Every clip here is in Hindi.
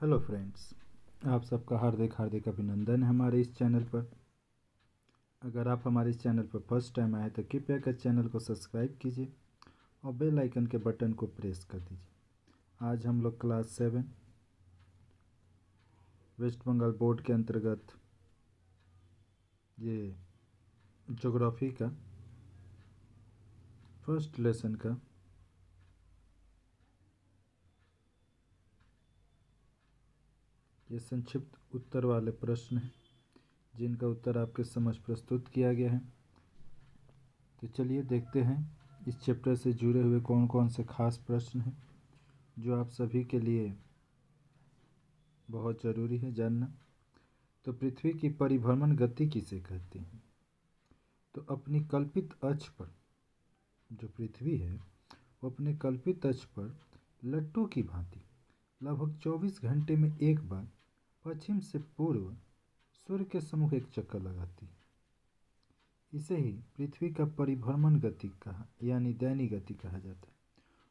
हेलो फ्रेंड्स, आप सबका हार्दिक हार्दिक अभिनंदन है हमारे इस चैनल पर। अगर आप हमारे इस चैनल पर फर्स्ट टाइम आए तो कृपया कर चैनल को सब्सक्राइब कीजिए और बेल आइकन के बटन को प्रेस कर दीजिए। आज हम लोग क्लास 7 वेस्ट बंगाल बोर्ड के अंतर्गत ये ज्योग्राफी का फर्स्ट लेसन का ये संक्षिप्त उत्तर वाले प्रश्न हैं जिनका उत्तर आपके समक्ष प्रस्तुत किया गया है। तो चलिए देखते हैं इस चैप्टर से जुड़े हुए कौन कौन से खास प्रश्न हैं जो आप सभी के लिए बहुत ज़रूरी है जानना। तो पृथ्वी की परिभ्रमण गति किसे कहते हैं? तो अपनी कल्पित अक्ष पर जो पृथ्वी है वो अपने कल्पित अक्ष पर लट्टू की भांति लगभग 24 घंटे में एक बार पश्चिम से पूर्व सूर्य के सम्मुख एक चक्कर लगाती है। इसे ही पृथ्वी का परिभ्रमण गति कहा यानी दैनिक गति कहा जाता है।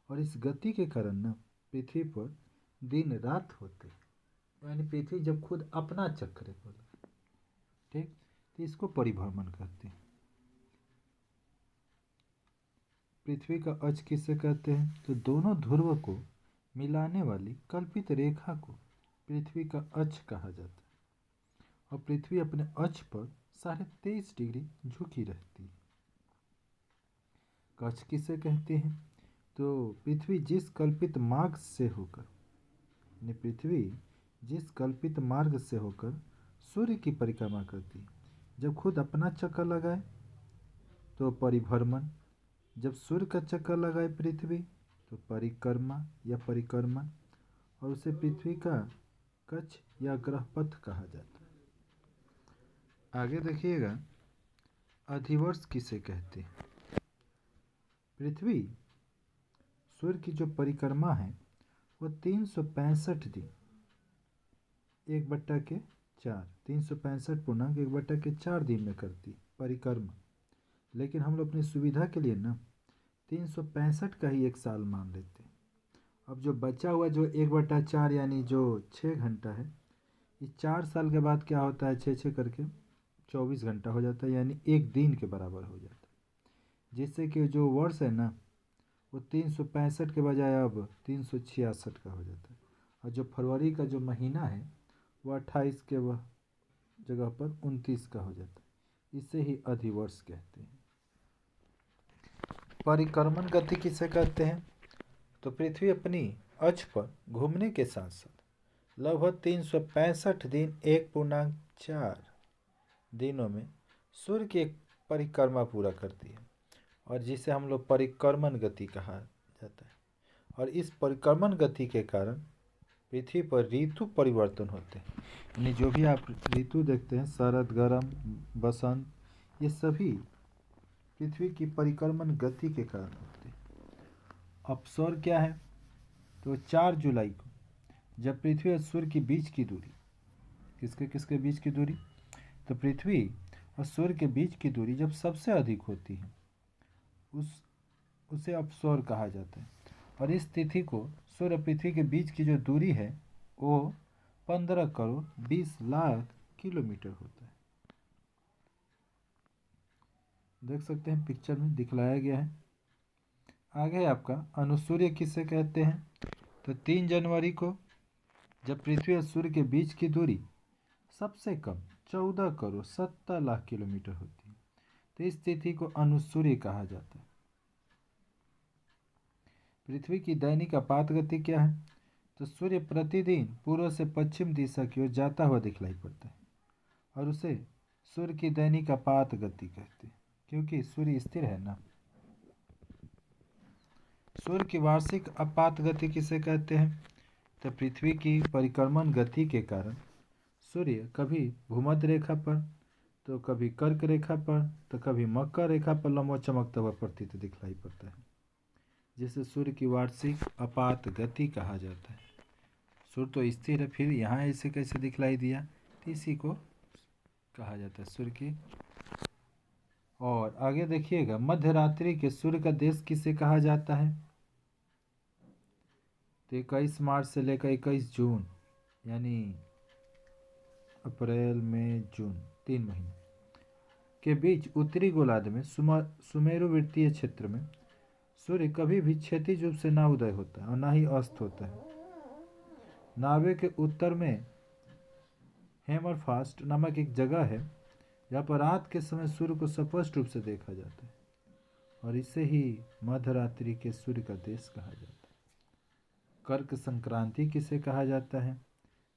और इस गति के कारण न पृथ्वी पर दिन रात होते हैं, यानी पृथ्वी जब खुद अपना चक्र बोला, ठीक, तो इसको परिभ्रमण कहते हैं। पृथ्वी का अक्ष किसे कहते हैं? तो दोनों ध्रुव को मिलाने वाली कल्पित रेखा को पृथ्वी का अक्ष कहा जाता है। और पृथ्वी अपने अक्ष पर 23.5 डिग्री झुकी रहती है। कक्ष किसे कहते हैं? तो पृथ्वी जिस कल्पित मार्ग से होकर पृथ्वी जिस कल्पित मार्ग से होकर सूर्य की परिक्रमा करती है, जब खुद अपना चक्कर लगाए तो परिभ्रमण, जब सूर्य का चक्कर लगाए पृथ्वी तो परिक्रमा या परिक्रमण, और उसे पृथ्वी का कक्ष या ग्रहपथ कहा जाता है। आगे देखिएगा, अधिवर्ष किसे कहते हैं? पृथ्वी सूर्य की जो परिक्रमा है वो 365 दिन 1/4 365.1/4 दिन में करती परिक्रमा। लेकिन हम लोग अपनी सुविधा के लिए ना 365 का ही एक साल मान लेते हैं। अब जो बचा हुआ जो 1/4 यानी जो 6 घंटा है, इस 4 साल के बाद क्या होता है, 6 करके 24 घंटा हो जाता है, यानी एक दिन के बराबर हो जाता है। जिससे कि जो वर्ष है ना वो 365 के बजाय अब 366 का हो जाता है। और जो फरवरी का जो महीना है वो 28 के वह जगह पर 29 का हो जाता है। इसे ही अधिवर्ष कहते हैं। परिक्रमण गति किसे कहते हैं? तो पृथ्वी अपनी अक्ष पर घूमने के साथ साथ लगभग 365 दिन 1.4 दिनों में सूर्य की एक परिक्रमा पूरा करती है, और जिसे हम लोग परिक्रमण गति कहा जाता है। और इस परिक्रमण गति के कारण पृथ्वी पर ऋतु परिवर्तन होते हैं, यानी जो भी आप ऋतु देखते हैं, शरद, गर्म, बसंत, ये सभी पृथ्वी की परिक्रमण गति के कारण होते हैं। अपसौर क्या है? तो 4 जुलाई को जब पृथ्वी और सूर्य के बीच की दूरी, किसके किसके बीच की दूरी? तो पृथ्वी और सूर्य के बीच की दूरी जब सबसे अधिक होती है उसे अपसौर कहा जाता है। और इस तिथि को सूर्य और पृथ्वी के बीच की जो दूरी है वो 15 करोड़ 20 लाख किलोमीटर होता है। देख सकते हैं पिक्चर में दिखलाया गया है। आगे आपका अनुसूर्य किसे कहते हैं? तो 3 जनवरी को जब पृथ्वी और सूर्य के बीच की दूरी सबसे कम 14 करोड़ 70 लाख किलोमीटर होती है, तो इस तिथि को अनुसूर्य कहा जाता है। पृथ्वी की दैनिक आपात गति क्या है? तो सूर्य प्रतिदिन पूर्व से पश्चिम दिशा की ओर जाता हुआ दिखलाई पड़ता है, और उसे सूर्य की दैनिक आपात गति कहते हैं, क्योंकि सूर्य स्थिर है ना। सूर्य की वार्षिक आपात गति किसे कहते हैं? तो पृथ्वी की परिक्रमण गति के कारण सूर्य कभी भूमध्य रेखा पर, तो कभी कर्क रेखा पर, तो कभी मकर रेखा पर लंबा चमकता हुआ प्रतीत दिखलाई पड़ता है, जिसे सूर्य की वार्षिक आपात गति कहा जाता है। सूर्य तो स्थिर है, फिर यहाँ इसे कैसे दिखलाई दिया, तो इसी को कहा जाता है सूर्य की। और आगे देखिएगा, मध्य रात्रि के सूर्य का देश किसे कहा जाता है? तो 21 मार्च से लेकर 21 जून यानी अप्रैल मई जून 3 महीने के बीच उत्तरी गोलार्ध में सुमेरु वृत्तीय क्षेत्र में सूर्य कभी भी क्षैतिज रूप से ना उदय होता है और ना ही अस्त होता है। नॉर्वे के उत्तर में हेमरफास्ट नामक एक जगह है जहाँ पर रात के समय सूर्य को स्पष्ट रूप से देखा जाता है और इसे ही मध्यरात्रि के सूर्य का देश कहा जाता है। कर्क संक्रांति किसे कहा जाता है?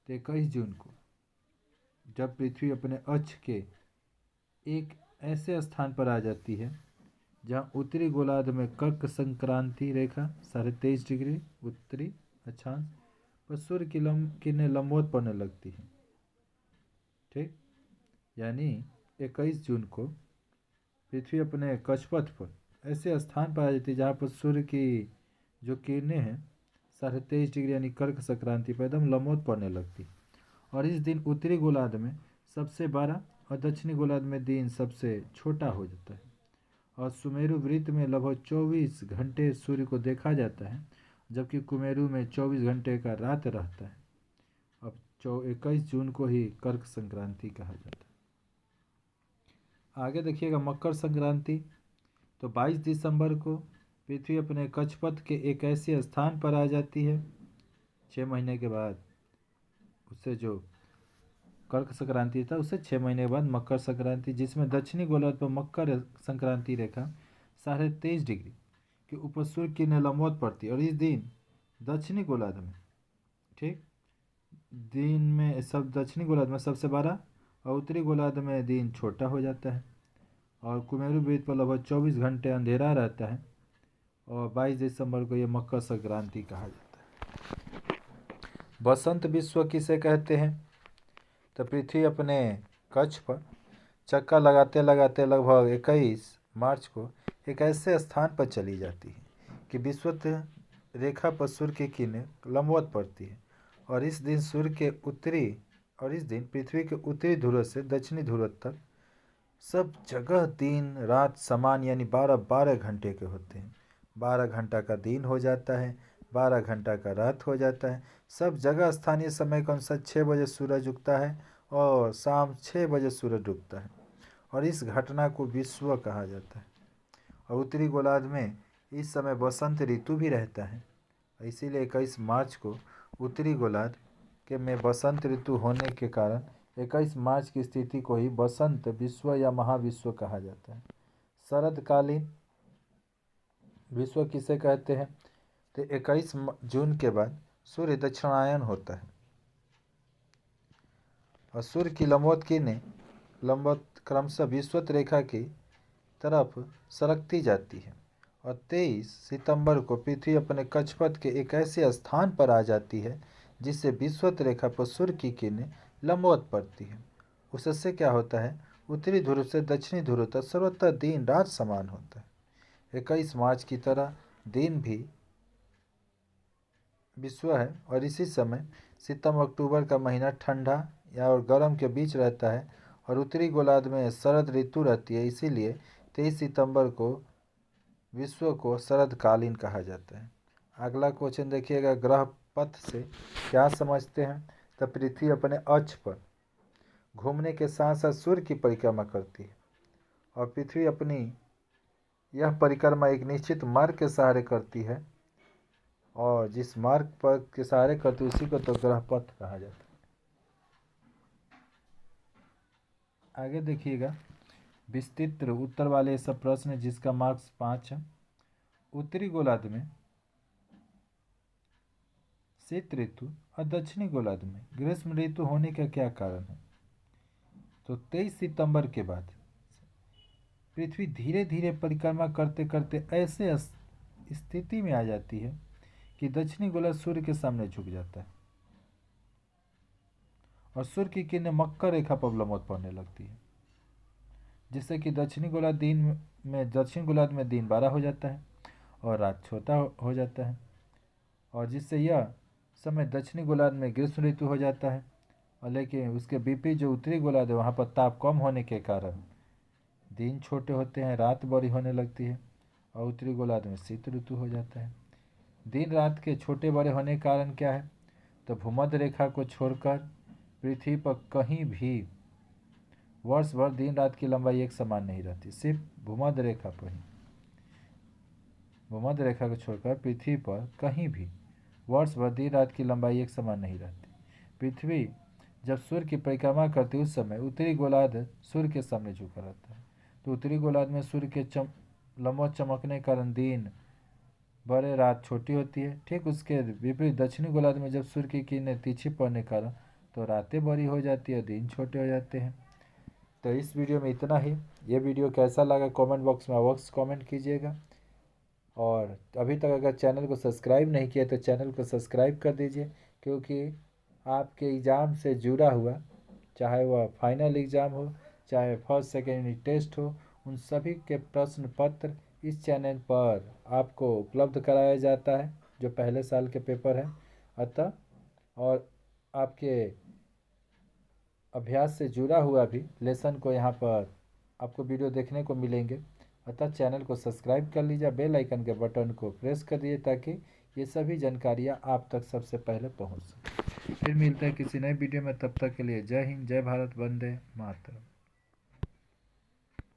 तो 21 जून को जब पृथ्वी अपने अक्ष के एक ऐसे स्थान पर आ जाती है जहाँ उत्तरी गोलार्ध में कर्क संक्रांति रेखा 23.5 डिग्री उत्तरी अक्षांश पर सूर्य की किरणें लंबवत पड़ने लगती हैं। ठीक, यानी 21 जून को पृथ्वी अपने कक्षपथ पर ऐसे स्थान पर आ जाती है जहाँ पर सूर्य की जो किरणें हैं 23.5 डिग्री यानी कर्क संक्रांति पर एकदम लंबवत पड़ने लगती। और इस दिन उत्तरी गोलार्ध में सबसे बड़ा और दक्षिणी गोलार्ध में दिन सबसे छोटा हो जाता है और सुमेरु वृत्त में लगभग 24 घंटे सूर्य को देखा जाता है जबकि कुमेरु में 24 घंटे का रात रहता है। अब 21 जून को ही कर्क संक्रांति कहा जाता है। आगे देखिएगा मकर संक्रांति। तो 22 दिसंबर को पृथ्वी अपने कक्षपथ के एक ऐसे स्थान पर आ जाती है 6 महीने के बाद। उससे जो कर्क संक्रांति था उससे 6 महीने के बाद मकर संक्रांति, जिसमें दक्षिणी गोलार्ध पर मकर संक्रांति रेखा 23.5 डिग्री के ऊपर सूर्य की लंबवत पड़ती है और इस दिन दक्षिणी गोलार्ध में ठीक दिन में सब दक्षिणी गोलार्ध में सबसे बड़ा और उत्तरी गोलार्ध में दिन छोटा हो जाता है और कुमेरु वृत्त पर लगभग 24 घंटे अंधेरा रहता है और 22 दिसंबर को यह मकर संक्रांति कहा जाता है। बसंत विश्व किसे कहते हैं? तो पृथ्वी अपने कक्ष पर चक्कर लगाते लगाते लगभग 21 मार्च को एक ऐसे स्थान पर चली जाती है कि विषुवत रेखा पर सूर्य की किरणें लंबवत पड़ती है और इस दिन पृथ्वी के उत्तरी ध्रुव से दक्षिणी ध्रुव तक सब जगह दिन रात समान यानी 12-12 घंटे के होते हैं। 12 घंटा का दिन हो जाता है, 12 घंटा का रात हो जाता है। सब जगह स्थानीय समय के अनुसार 6 बजे सूरज उगता है और शाम 6 बजे सूरज डूबता है और इस घटना को विश्व कहा जाता है। और उत्तरी गोलार्ध में इस समय बसंत ऋतु भी रहता है, इसीलिए 21 मार्च को उत्तरी गोलार्ध के में बसंत ऋतु होने के कारण 21 मार्च की स्थिति को ही बसंत विश्व या महाविश्व कहा जाता है। शरदकालीन विश्व किसे कहते हैं? तो 21 जून के बाद सूर्य दक्षिणायन होता है और सूर्य की लंबवत क्रमशः विषुवत रेखा की तरफ सरकती जाती है और 23 सितंबर को पृथ्वी अपने कक्षपथ के एक ऐसे स्थान पर आ जाती है जिससे विषुवत रेखा पर सूर्य की किरणें लंबवत पड़ती है। उससे क्या होता है? उत्तरी ध्रुव से दक्षिणी ध्रुव तक सर्वत्र दिन रात समान होता है। 21 मार्च की तरह दिन भी विश्व है और इसी समय सितंबर अक्टूबर का महीना ठंडा या और गर्म के बीच रहता है और उत्तरी गोलार्ध में शरद ऋतु रहती है, इसीलिए 23 सितंबर को विश्व को शरदकालीन कहा जाता है। अगला क्वेश्चन देखिएगा, ग्रह पथ से क्या समझते हैं? तो पृथ्वी अपने अक्ष पर घूमने के साथ साथ सूर्य की परिक्रमा करती है और पृथ्वी अपनी यह परिक्रमा एक निश्चित मार्ग के सहारे करती है और जिस मार्ग पर के सहारे करती है उसी को तो ग्रह पथ कहा जाता है। आगे देखिएगा, विस्तृत उत्तर वाले सब प्रश्न जिसका मार्क्स 5 है। उत्तरी गोलार्ध में शीत ऋतु और दक्षिणी गोलार्ध में ग्रीष्म ऋतु होने का क्या कारण है? तो 23 सितंबर के बाद पृथ्वी धीरे धीरे परिक्रमा करते करते ऐसे स्थिति में आ जाती है कि दक्षिणी गोलार्ध सूर्य के सामने झुक जाता है और सूर्य की किरणें मकर रेखा पर लंबवत पड़ने लगती है, जिससे कि दक्षिणी गोलार्ध में दिन 12 हो जाता है और रात छोटा हो जाता है और जिससे यह समय दक्षिणी गोलार्ध में ग्रीष्म ऋतु हो जाता है। और लेकिन उसके विपरीत जो उत्तरी गोलार्ध है वहाँ पर ताप कम होने के कारण दिन छोटे होते हैं, रात बड़ी होने लगती है और उत्तरी गोलार्ध में शीत ऋतु हो जाता है। दिन रात के छोटे बड़े होने के कारण क्या है? तो भूमध्य रेखा को छोड़कर पृथ्वी पर कहीं भी वर्ष भर दिन रात की लंबाई एक समान नहीं रहती, सिर्फ भूमध्य रेखा पर ही। भूमध्य रेखा को छोड़कर पृथ्वी पर कहीं भी वर्ष भर दिन रात की लंबाई एक समान नहीं रहती। पृथ्वी जब सूर्य की परिक्रमा करती है उस समय उत्तरी गोलार्ध सूर्य के सामने झुका रहता है। तो उत्तरी गोलार्ध में सूर्य के लंबा चमकने के कारण दिन बड़े रात छोटी होती है। ठीक उसके विपरीत दक्षिणी गोलार्ध में जब सूर्य की किरणें तीखी पड़ने के कारण तो रातें बड़ी हो जाती है, दिन छोटे हो जाते हैं। तो इस वीडियो में इतना ही। ये वीडियो कैसा लगा कमेंट बॉक्स में अवश्य कमेंट कीजिएगा। और अभी तक अगर चैनल को सब्सक्राइब नहीं किया तो चैनल को सब्सक्राइब कर दीजिए, क्योंकि आपके एग्ज़ाम से जुड़ा हुआ, चाहे वह फाइनल एग्ज़ाम हो, चाहे फर्स्ट सेकेंड यूनिट टेस्ट हो, उन सभी के प्रश्न पत्र इस चैनल पर आपको उपलब्ध कराया जाता है, जो पहले साल के पेपर हैं। अतः और आपके अभ्यास से जुड़ा हुआ भी लेसन को यहाँ पर आपको वीडियो देखने को मिलेंगे। अतः चैनल को सब्सक्राइब कर लीजिए, बेल आइकन के बटन को प्रेस कर दीजिए ताकि ये सभी जानकारियाँ आप तक सबसे पहले पहुँच सकें। फिर मिलते हैं किसी नए वीडियो में, तब तक के लिए जय हिंद, जय भारत, वंदे मातरम।